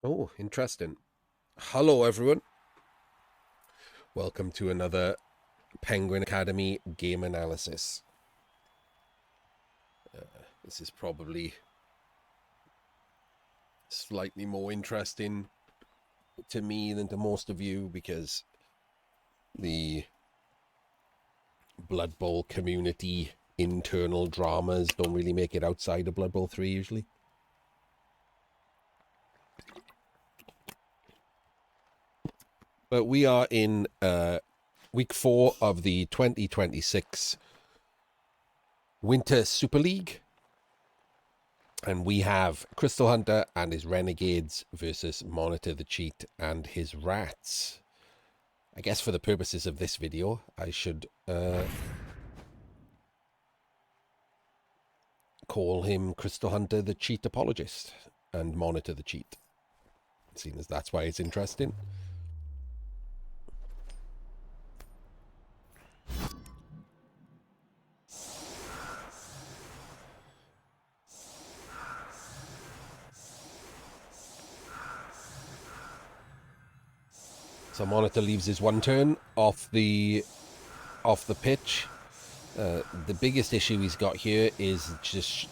Oh, interesting. Hello, everyone. Welcome to another Penguin Academy game analysis. This is probably slightly more interesting to me than to most of you because the Blood Bowl community internal dramas don't really make it outside of Blood Bowl 3 usually. But we are in week 4 of the 2026 Winter Super League. And we have Crystal Hunter and his Renegades versus Monitor the Cheat and his Rats. I guess for the purposes of this video, I should call him Crystal Hunter the Cheat Apologist and Monitor the Cheat, seeing as that's why it's interesting. So Monitor leaves his one turn off the pitch. The biggest issue he's got here is just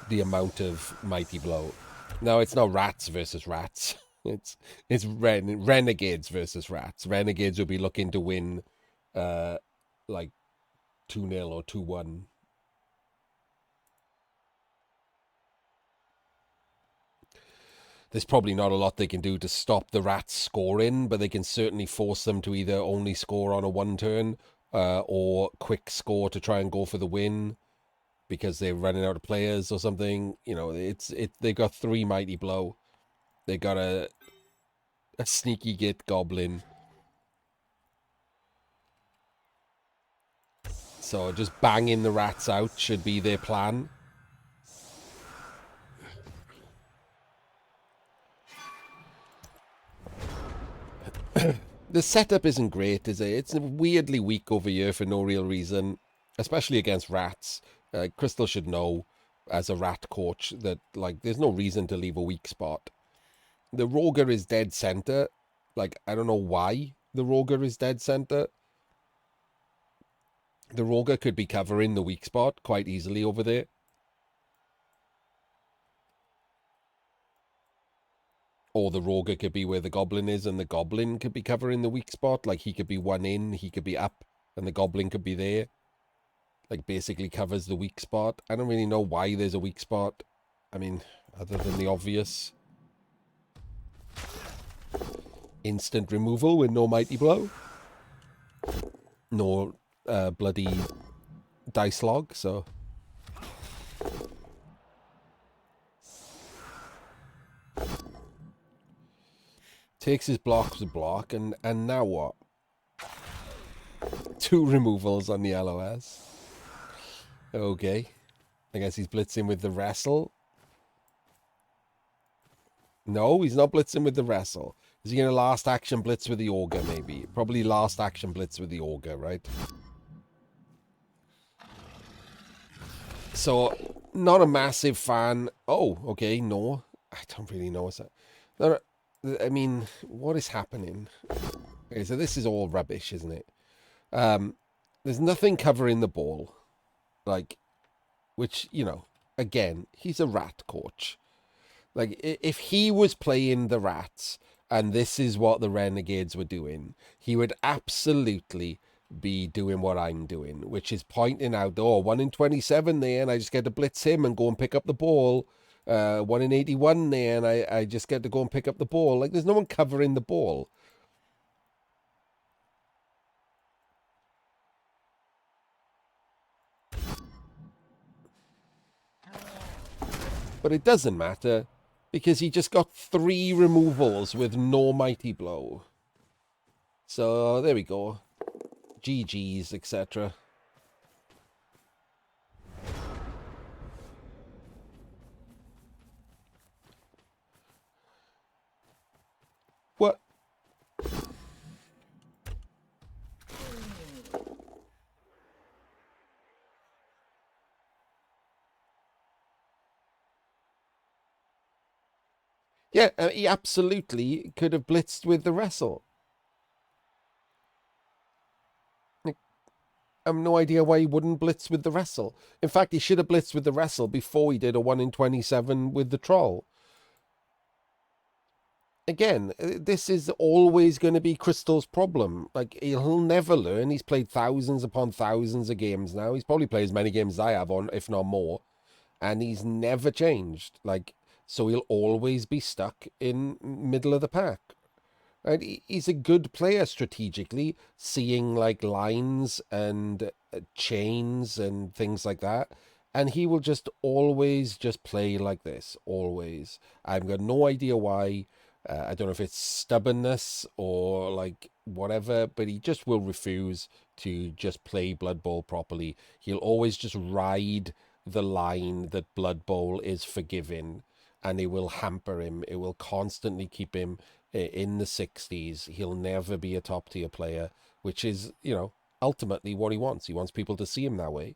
the amount of Mighty Blow. No, it's not Rats versus Rats. It's Renegades versus Rats. Renegades will be looking to win like 2-0 or 2-1. There's probably not a lot they can do to stop the Rats scoring, but they can certainly force them to either only score on a one turn or quick score to try and go for the win because they're running out of players or something. You know, they got 3 Mighty Blow. They got a sneaky git goblin. So just banging the Rats out should be their plan. The setup isn't great, is it? It's weirdly weak over here for no real reason, especially against Rats. Crystal should know, as a Rat coach, that like there's no reason to leave a weak spot. The Roger is dead center. Like, I don't know why the Roger is dead center. The Roger could be covering the weak spot quite easily over there. Or the Roger could be where the Goblin is, and the Goblin could be covering the weak spot. Like, he could be one in, he could be up, and the Goblin could be there. Like, basically covers the weak spot. I don't really know why there's a weak spot. I mean, other than the obvious instant removal with no Mighty Blow. No bloody dice log, so... Takes his block to block, and now what? 2 removals on the LOS. Okay. I guess he's blitzing with the wrestle. No, he's not blitzing with the wrestle. Is he going to last action blitz with the Augur, maybe? Probably last action blitz with the Augur, right? So, not a massive fan. Oh, okay, no. I don't really know. I mean, what is happening? Okay, so this is all rubbish, isn't it? There's nothing covering the ball. Like, which, you know, again, he's a Rat coach. Like, if he was playing the Rats and this is what the Renegades were doing, he would absolutely be doing what I'm doing, which is pointing out, oh, 1 in 27 there, and I just get to blitz him and go and pick up the ball. 1 in 81 there, and I just get to go and pick up the ball. Like, there's no one covering the ball. But it doesn't matter, because he just got 3 removals with no Mighty Blow. So, there we go. GG's, etc. What? Yeah, he absolutely could have blitzed with the wrestle. Like, I have no idea why he wouldn't blitz with the wrestle. In fact, he should have blitzed with the wrestle before he did a 1 in 27 with the troll. Again, this is always going to be Crystal's problem. Like, he'll never learn. He's played thousands upon thousands of games now. He's probably played as many games as I have, on, if not more. And he's never changed. Like, so he'll always be stuck in middle of the pack. And he's a good player strategically, seeing like lines and chains and things like that. And he will just always just play like this, always. I've got no idea why. I don't know if it's stubbornness or like whatever, but he just will refuse to just play Blood Bowl properly. He'll always just ride the line that Blood Bowl is forgiving, and it will hamper him. It will constantly keep him in the 60s. He'll never be a top tier player, which is, ultimately what he wants. He wants people to see him that way.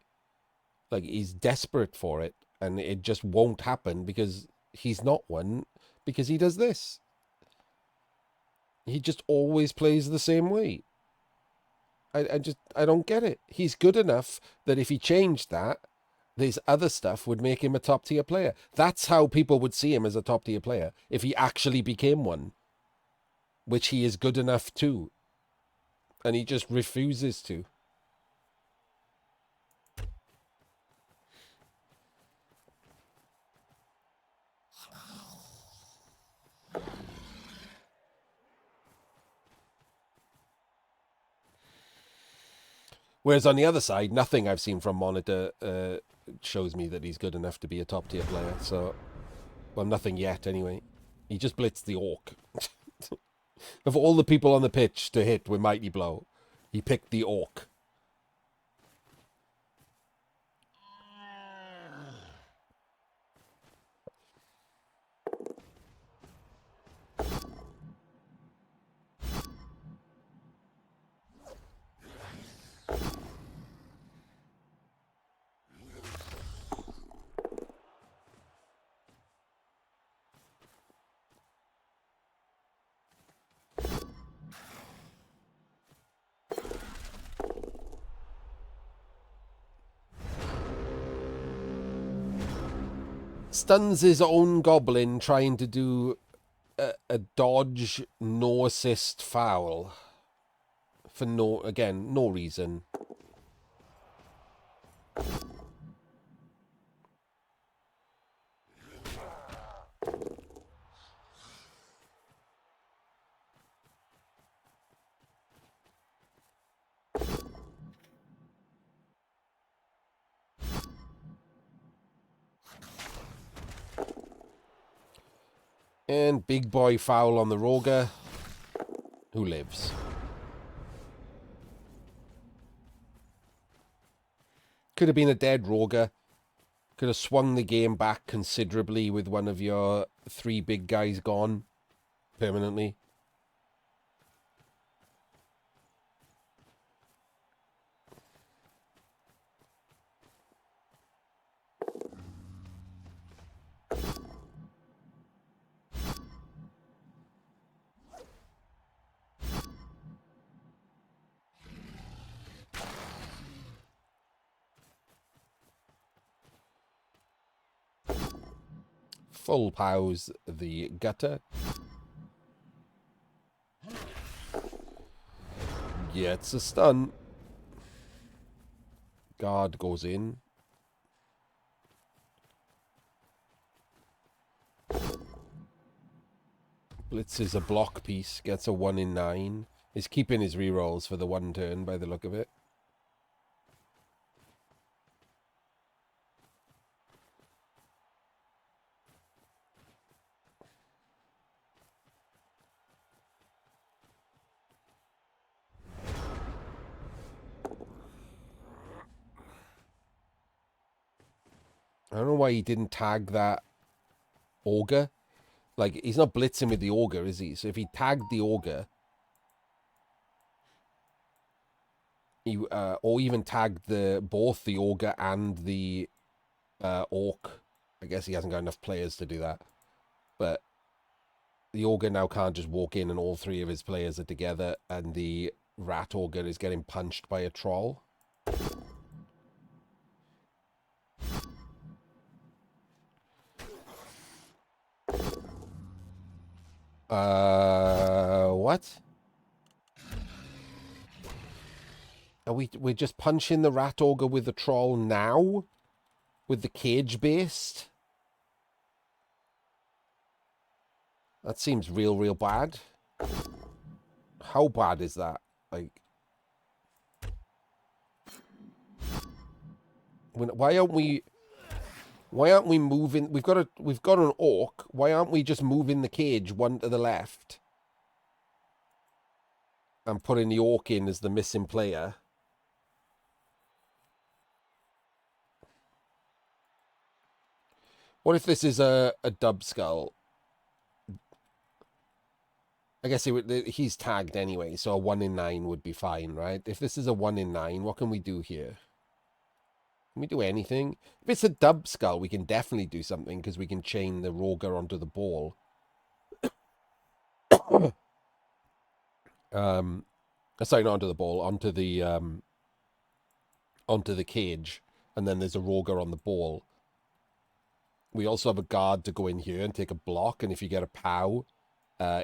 Like, he's desperate for it, and it just won't happen because he's not one, because he does this. He just always plays the same way. I don't get it. He's good enough that if he changed that, this other stuff would make him a top tier player. That's how people would see him as a top tier player if he actually became one, which he is good enough to, and he just refuses to. Whereas on the other side, nothing I've seen from Monitor shows me that he's good enough to be a top tier player. So, well, nothing yet anyway. He just blitzed the Orc. Of all the people on the pitch to hit with Mighty Blow, he picked the Orc. Stuns his own goblin trying to do a dodge, no assist foul for no reason. And big boy foul on the Roger, who lives. Could have been a dead Roger. Could have swung the game back considerably with one of your three big guys gone permanently. Full pows the gutter. Gets a stun. Guard goes in. Blitzes a block piece. Gets a 1 in 9. Is keeping his rerolls for the one turn by the look of it. I don't know why he didn't tag that Ogre. Like, he's not blitzing with the Ogre, is he? So if he tagged the Ogre, or even tagged both the Ogre and the Orc. I guess he hasn't got enough players to do that. But the ogre now can't just walk in and all three of his players are together and the rat ogre is getting punched by a troll. What? Are we're just punching the rat ogre with the troll now? With the cage based? That seems real bad. How bad is that? Like, why aren't we moving? We've got an orc. Why aren't we just moving the cage one to the left and putting the orc in as the missing player? What if this is a dub skull? I guess he's tagged anyway, so a 1 in 9 would be fine, right? If this is a 1 in 9, what can we do here? Can we do anything? If it's a dub skull, we can definitely do something because we can chain the Roger onto the ball. Sorry, not onto the ball, onto the cage, and then there's a Roger on the ball. We also have a guard to go in here and take a block, and if you get a POW,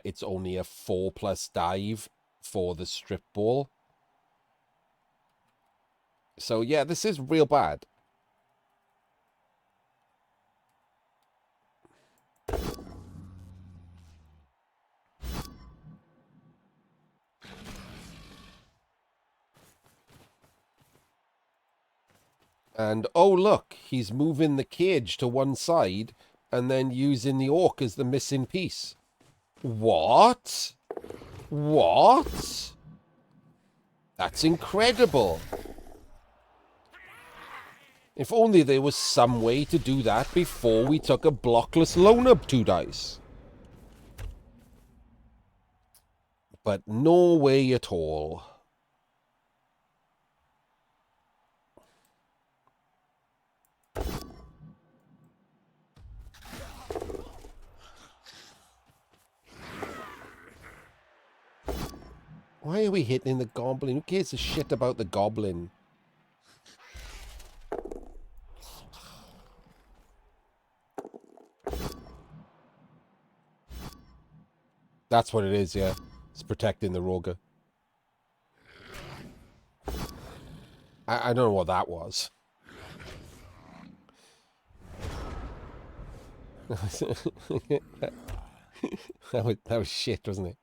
it's only a 4+ dive for the strip ball. So yeah, this is real bad. And oh look, he's moving the cage to one side and then using the orc as the missing piece. What? What? That's incredible. If only there was some way to do that before we took a blockless loner 2 dice. But no way at all. Why are we hitting the goblin? Who cares a shit about the goblin? That's what it is, yeah. It's protecting the Roger. I don't know what that was. that was shit, wasn't it?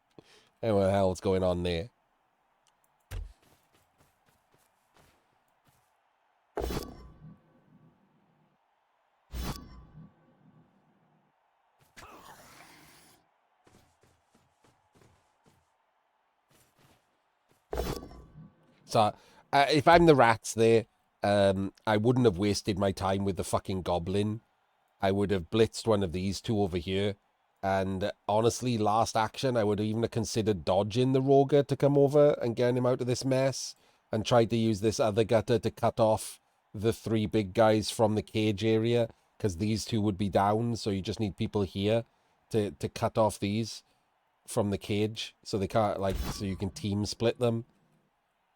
I don't know what the hell's going on there. So, if I'm the rats there, I wouldn't have wasted my time with the fucking goblin. I would have blitzed one of these two over here. And honestly, last action, I would even have considered dodging the Roger to come over and getting him out of this mess. And tried to use this other gutter to cut off the 3 big guys from the cage area. Because these two would be down, so you just need people here to cut off these from the cage. So they can't, like, so you can team split them.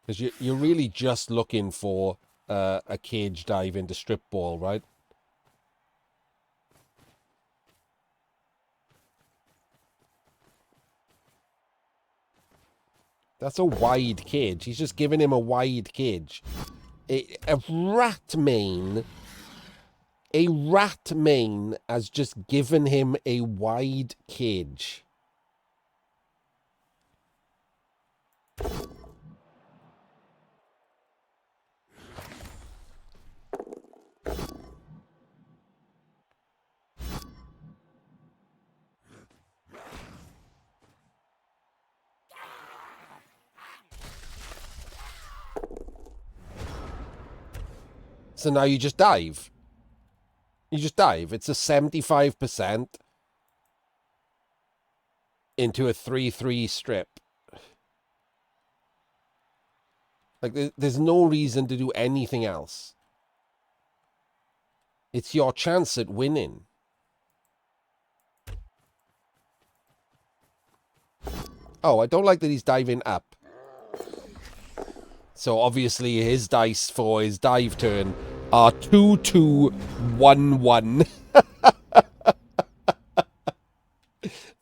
Because you're really just looking for a cage dive into strip ball, right? That's a wide cage. He's just giving him a wide cage. A rat main has just given him a wide cage. So now you just dive. You just dive. It's a 75% into a 3/3 strip. Like, there's no reason to do anything else. It's your chance at winning. Oh, I don't like that he's diving up. So obviously his dice for his dive turn are 2, 2, 1, 1.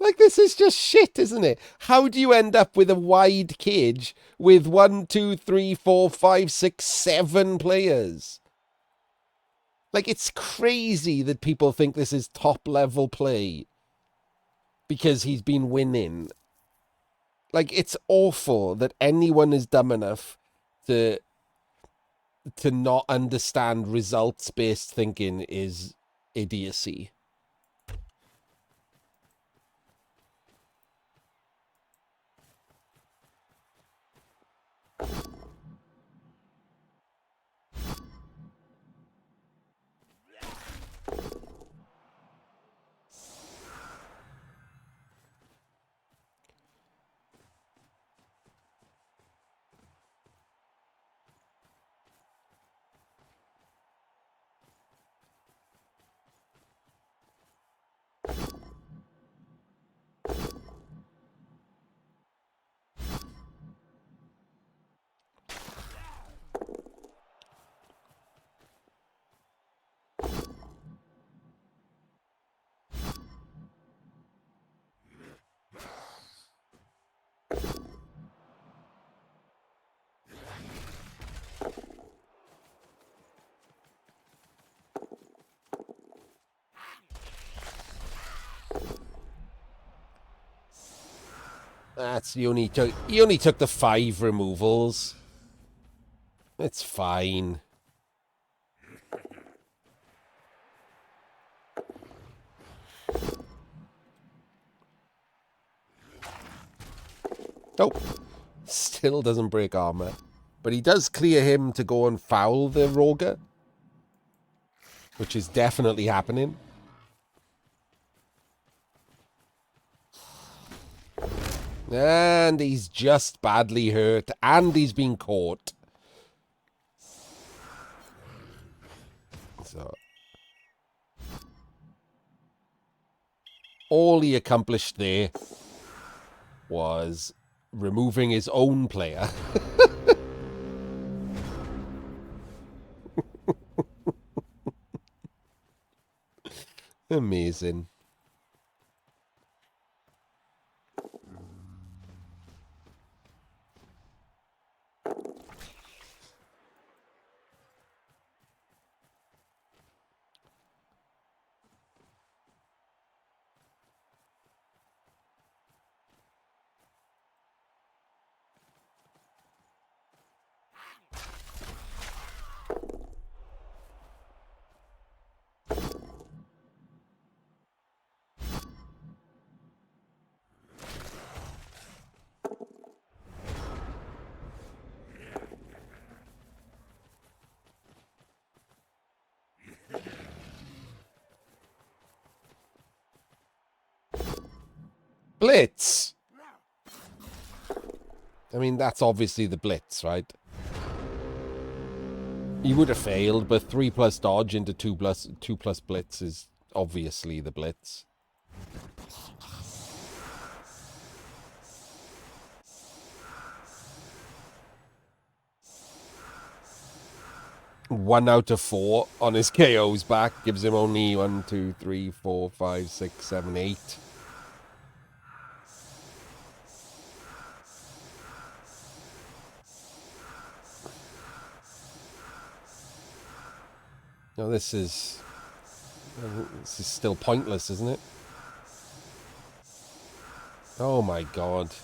Like, this is just shit, isn't it? How do you end up with a wide cage with 1, 2, 3, 4, 5, 6, 7 players? Like, it's crazy that people think this is top level play because he's been winning. Like, it's awful that anyone is dumb enough to not understand results-based thinking is idiocy. That's you only took the 5 removals. It's fine. Nope. Still doesn't break armor. But he does clear him to go and foul the Roger, which is definitely happening. And he's just badly hurt, and he's been caught. So all he accomplished there was removing his own player. Amazing. Blitz! I mean, that's obviously the blitz, right? He would have failed, but 3 plus dodge into 2 plus blitz is obviously the blitz. One out of 4 on his KO's back gives him only 1, 2, 3, 4, 5, 6, 7, 8. No, this is still pointless, isn't it? Oh my god.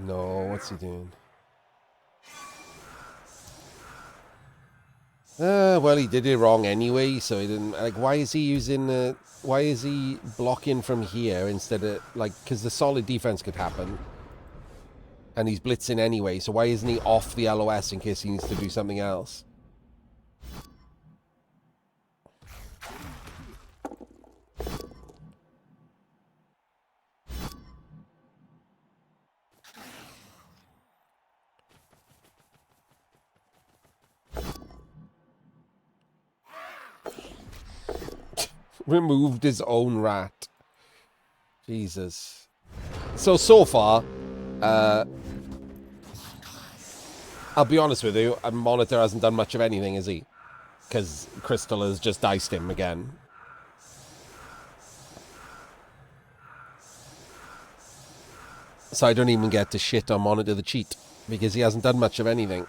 No, what's he doing? Well, he did it wrong anyway, so he didn't... Like, why is he using the... Why is he blocking from here instead of... Like, because the solid defense could happen. And he's blitzing anyway, so why isn't he off the LOS in case he needs to do something else? Removed his own rat. Jesus. So far, I'll be honest with you, a Monitor hasn't done much of anything, has he? Because Crystal has just diced him again. So I don't even get to shit on Monitor the cheat, because he hasn't done much of anything.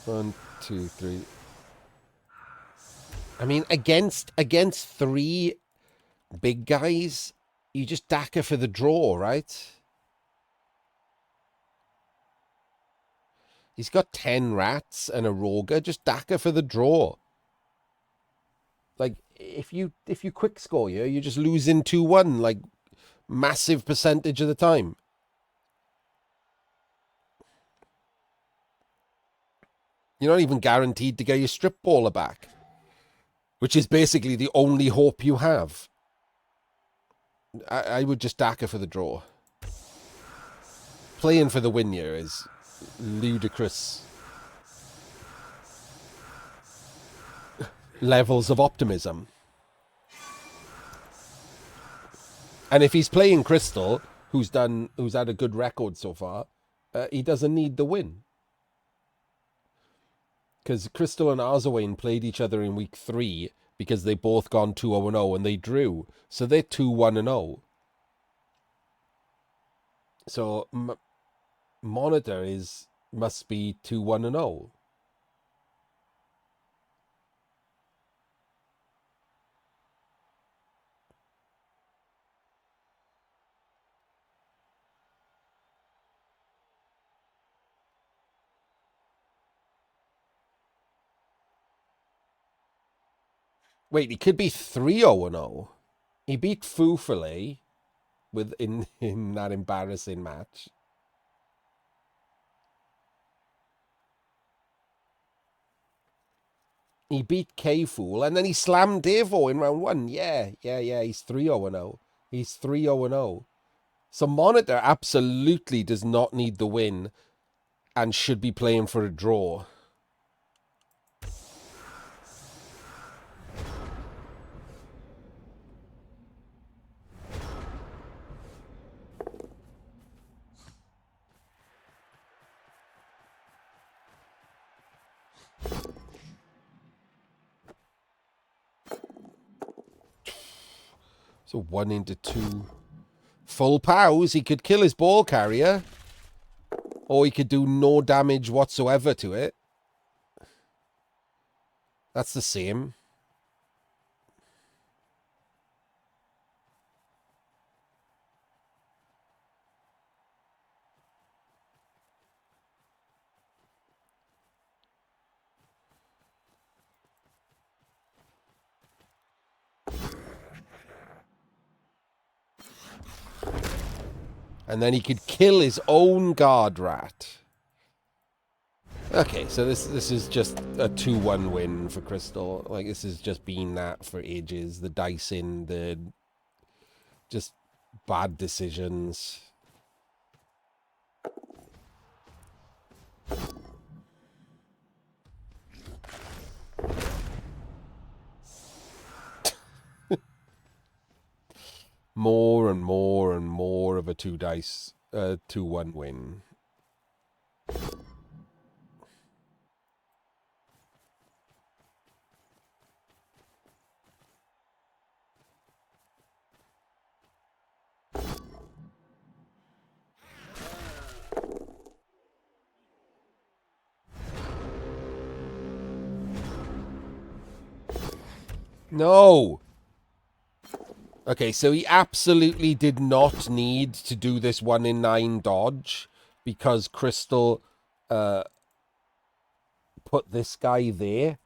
One, two, three. I mean, against three big guys, you just Daka for the draw, right? He's got 10 rats and a Roger. Just Daka for the draw. Like, if you quick score you're just losing 2-1, like, massive percentage of the time. You're not even guaranteed to get your strip baller back, which is basically the only hope you have. I would just Daka for the draw. Playing for the win here is ludicrous levels of optimism. And if he's playing Crystal, who's had a good record so far, he doesn't need the win. Because Crystal and Arzawain played each other in week 3 because they both gone 2-0 and they drew. So they're 2-1-0. So Monitor must be 2-1-0. Wait, he could be 3-0-0. He beat Fufale in that embarrassing match. He beat K-Fool, and then he slammed Devo in round 1. Yeah. He's 3-0-0. He's 3-0-0. So Monitor absolutely does not need the win and should be playing for a draw. So 1 into 2. Full pows. He could kill his ball carrier. Or he could do no damage whatsoever to it. That's the same. And then he could kill his own guard rat. Okay, so this is just a 2-1 win for Crystal. Like, this has just been that for ages. The dicing, the just bad decisions. More and more and more of a 2-1 win. No! Okay, so he absolutely did not need to do this 1 in 9 dodge because Crystal put this guy there.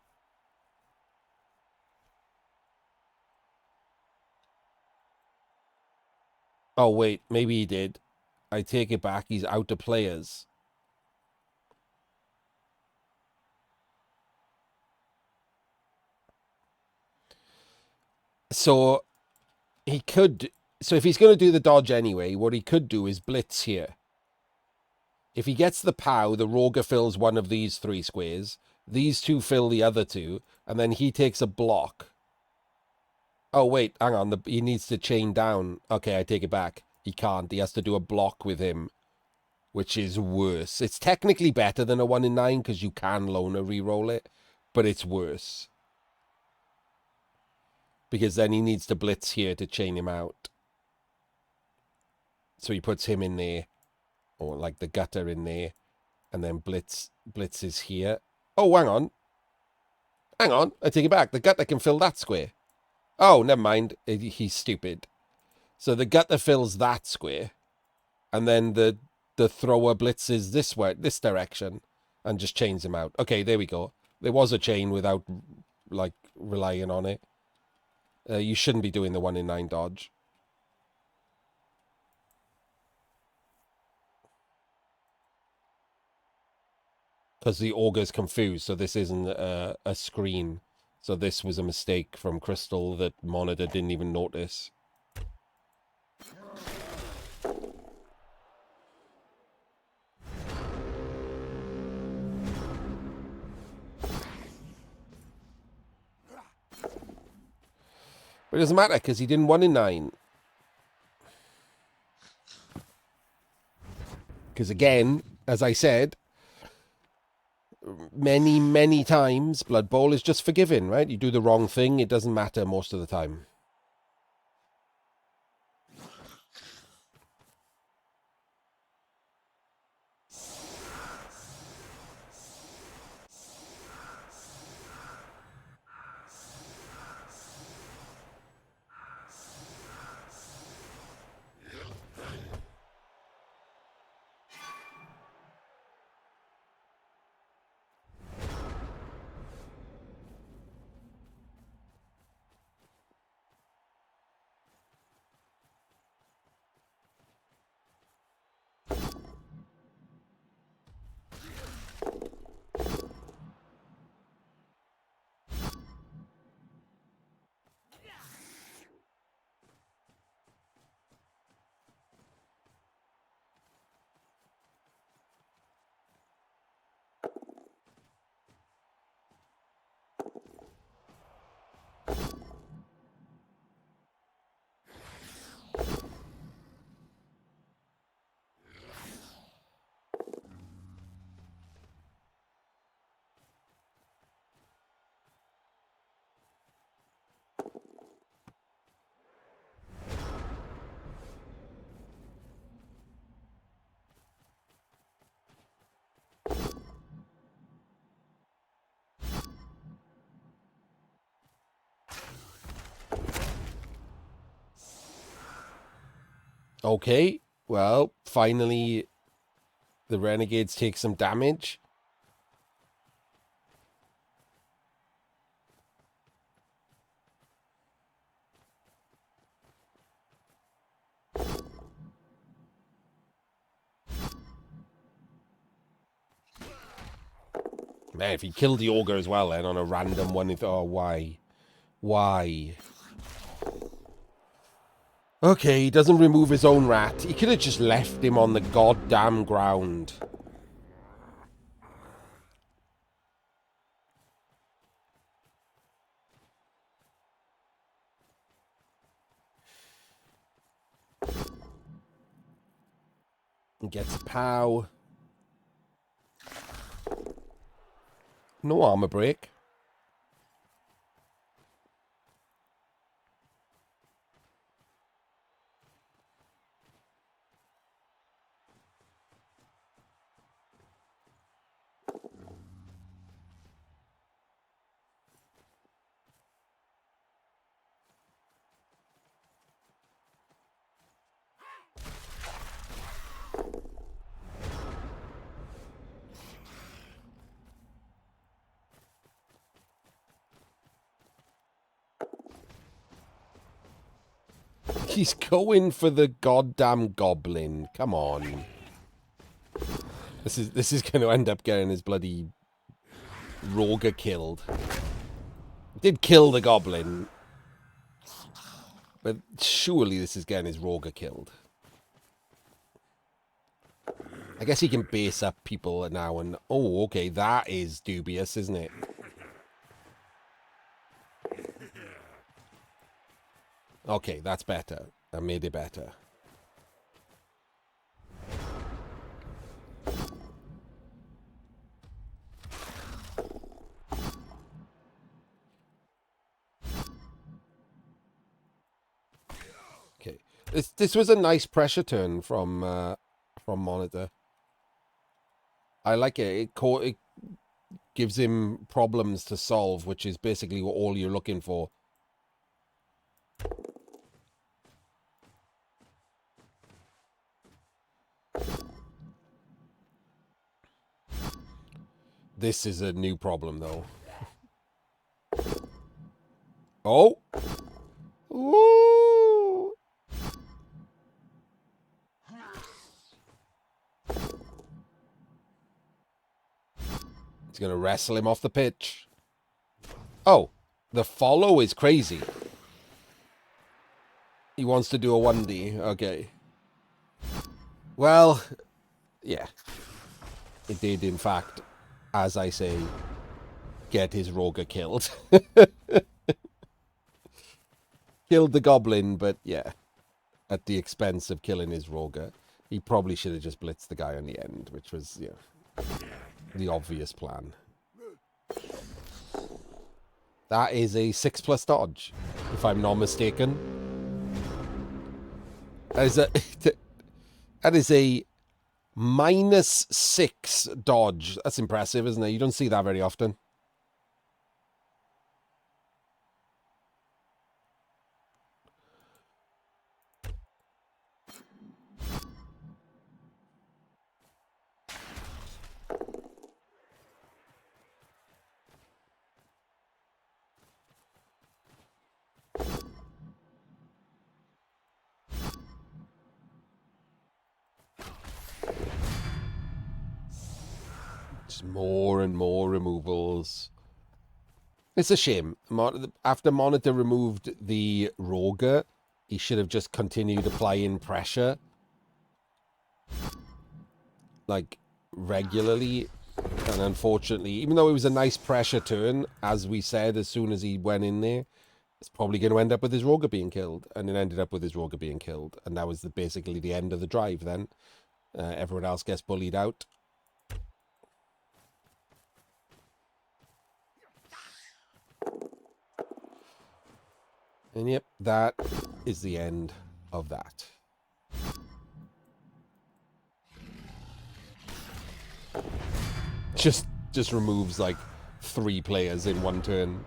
Oh, wait, maybe he did. I take it back, he's out of players. So he could So if he's going to do the dodge anyway, what he could do is blitz here. If he gets the POW, the Roger fills one of these 3 squares. These 2 fill the other 2. And then he takes a block. Oh, wait, hang on. He needs to chain down. Okay, I take it back. He can't. He has to do a block with him, which is worse. It's technically better than a 1 in 9 because you can loner re-roll it, but it's worse. Because then he needs to blitz here to chain him out. So he puts him in there. Or like the gutter in there. And then Blitz is here. Oh, hang on. Hang on. I take it back. The gutter can fill that square. Oh, never mind. He's stupid. So the gutter fills that square. And then the thrower blitzes this way, this direction. And just chains him out. Okay, there we go. There was a chain without, like, relying on it. You shouldn't be doing the 1 in 9 dodge. Because the Augur's confused, so this isn't a screen. So this was a mistake from Crystal that Monitor didn't even notice. But it doesn't matter, because he didn't 1 in 9. Because again, as I said, many, many times, Blood Bowl is just forgiving, right? You do the wrong thing, it doesn't matter most of the time. Okay, well, finally the Renegades take some damage. Man, if he killed the Augur as well then on a random one, oh, why? Why? Okay, he doesn't remove his own rat. He could have just left him on the goddamn ground. He gets a POW. No armor break. He's going for the goddamn goblin. Come on. This is going to end up getting his bloody Roger killed. Did kill the goblin. But surely this is getting his Roger killed. I guess he can base up people now and... Oh, okay, that is dubious, isn't it? Okay, that's better. That made it better. Okay. This was a nice pressure turn from Monitor. I like it. It gives him problems to solve, which is basically all you're looking for. This is a new problem, though. Oh! Ooh! He's going to wrestle him off the pitch. Oh, the follow is crazy. He wants to do a 1D. Okay. Well, yeah. It did, in fact, as I say, get his Roger killed. Killed the goblin, but yeah, at the expense of killing his Roger. He probably should have just blitzed the guy on the end, which was, you know, the obvious plan. That is a 6+ dodge, if I'm not mistaken. That is a -6 dodge. That's impressive, isn't it? You don't see that very often. Just more and more removals. It's a shame. After Monitor removed the Roger, he should have just continued applying pressure, like, regularly. And unfortunately, even though it was a nice pressure turn, as we said, as soon as he went in there, it's probably going to end up with his Roger being killed. And it ended up with his Roger being killed. And that was basically the end of the drive then. Everyone else gets bullied out. And yep, that is the end of that. Just removes like 3 players in one turn.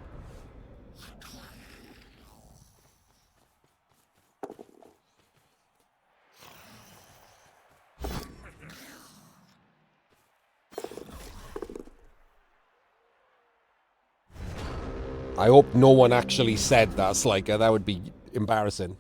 I hope no one actually said that, Sliker. That would be embarrassing.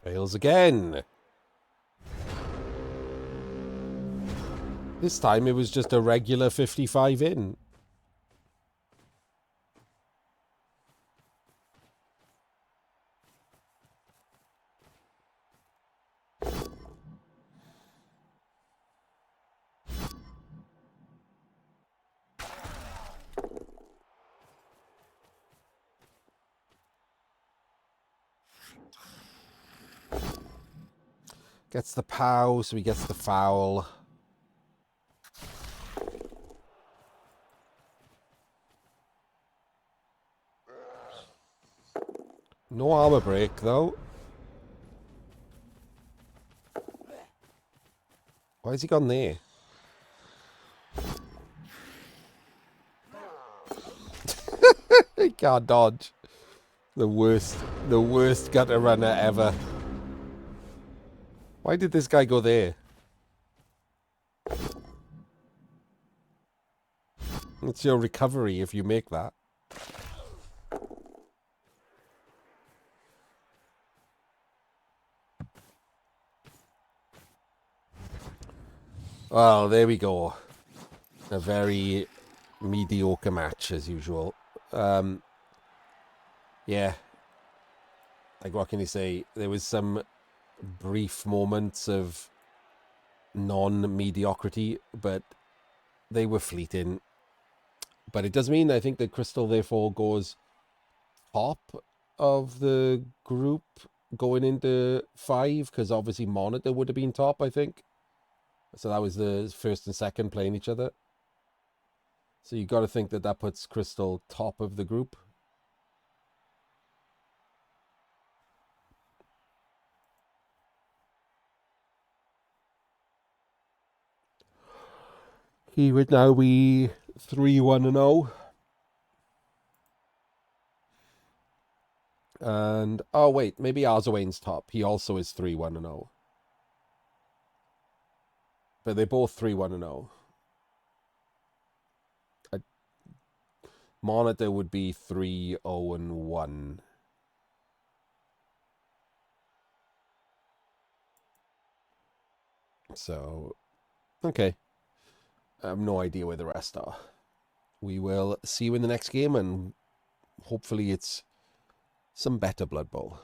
Fails again. This time it was just a regular 55 in. Gets the pow, so he gets the foul. No armor break, though. Why has he gone there? He can't dodge. The worst gutter runner ever. Why did this guy go there? It's your recovery if you make that. Well, there we go. A very mediocre match as usual. Yeah. Like, what can you say? There was some brief moments of non-mediocrity, but they were fleeting. But it does mean, I think, that Crystal therefore goes top of the group going into 5, because obviously Monitor would have been top, I think. So that was the first and second playing each other. So you got to think that that puts Crystal top of the group. He would now be 3-1-0. And, oh wait, maybe Arzawain's top. He also is 3-1-0. But they're both 3-1-0. Monitor would be 3-0-1. So, okay. I have no idea where the rest are. We will see you in the next game, and hopefully it's some better Blood Bowl.